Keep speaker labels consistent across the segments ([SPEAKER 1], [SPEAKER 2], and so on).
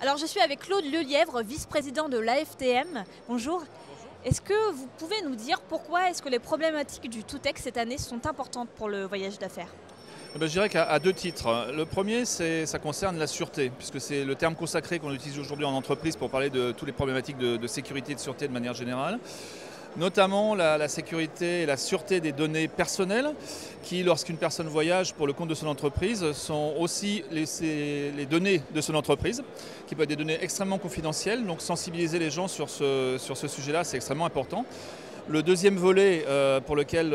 [SPEAKER 1] Alors je suis avec Claude Lelièvre, vice-président de l'AFTM. Bonjour. Est-ce que vous pouvez nous dire pourquoi est-ce que les problématiques du Toutech cette année sont importantes pour le voyage d'affaires?
[SPEAKER 2] Je dirais qu'à deux titres. Le premier, ça concerne la sûreté, puisque c'est le terme consacré qu'on utilise aujourd'hui en entreprise pour parler de toutes les problématiques de sécurité et de sûreté de manière générale. Notamment la sécurité et la sûreté des données personnelles qui, lorsqu'une personne voyage pour le compte de son entreprise, sont aussi les données de son entreprise, qui peuvent être des données extrêmement confidentielles. Donc sensibiliser les gens sur ce sujet-là, c'est extrêmement important. Le deuxième volet pour lequel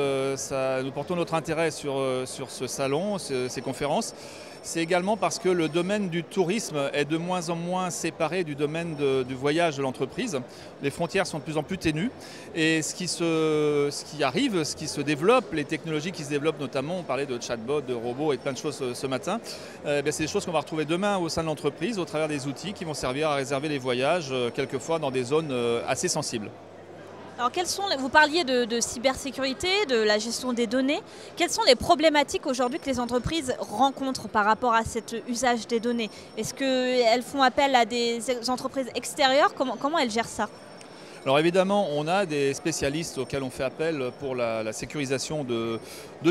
[SPEAKER 2] nous portons notre intérêt sur ce salon, ces conférences, c'est également parce que le domaine du tourisme est de moins en moins séparé du domaine du voyage de l'entreprise. Les frontières sont de plus en plus ténues et ce qui arrive, ce qui se développe, les technologies qui se développent notamment, on parlait de chatbots, de robots et de plein de choses ce matin, c'est des choses qu'on va retrouver demain au sein de l'entreprise au travers des outils qui vont servir à réserver les voyages, quelquefois dans des zones assez sensibles.
[SPEAKER 1] Alors vous parliez de cybersécurité, de la gestion des données. Quelles sont les problématiques aujourd'hui que les entreprises rencontrent par rapport à cet usage des données? Est-ce qu'elles font appel à des entreprises extérieures? Comment elles gèrent ça?
[SPEAKER 2] Alors évidemment, on a des spécialistes auxquels on fait appel pour la sécurisation de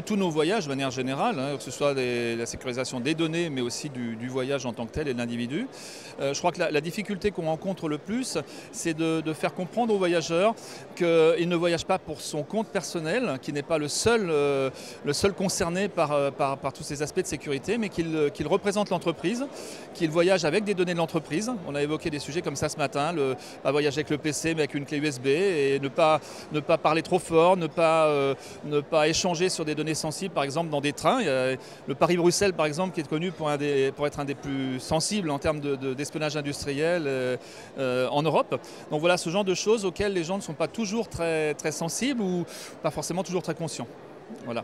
[SPEAKER 2] tous nos voyages de manière générale, que ce soit la sécurisation des données, mais aussi du voyage en tant que tel et de l'individu. Je crois que la difficulté qu'on rencontre le plus, c'est de faire comprendre aux voyageurs qu'il ne voyage pas pour son compte personnel, qu'il n'est pas le seul concerné par tous ces aspects de sécurité, mais qu'il représente l'entreprise, qu'il voyage avec des données de l'entreprise. On a évoqué des sujets comme ça ce matin, pas voyager avec le PC, mais avec une clé USB et ne pas parler trop fort, ne pas échanger sur des données sensibles, par exemple dans des trains. Il y a le Paris-Bruxelles, par exemple, qui est connu pour être un des plus sensibles en termes d'espionnage industriel en Europe. Donc voilà, ce genre de choses auxquelles les gens ne sont pas toujours très, très sensibles ou pas forcément toujours très conscients. Voilà.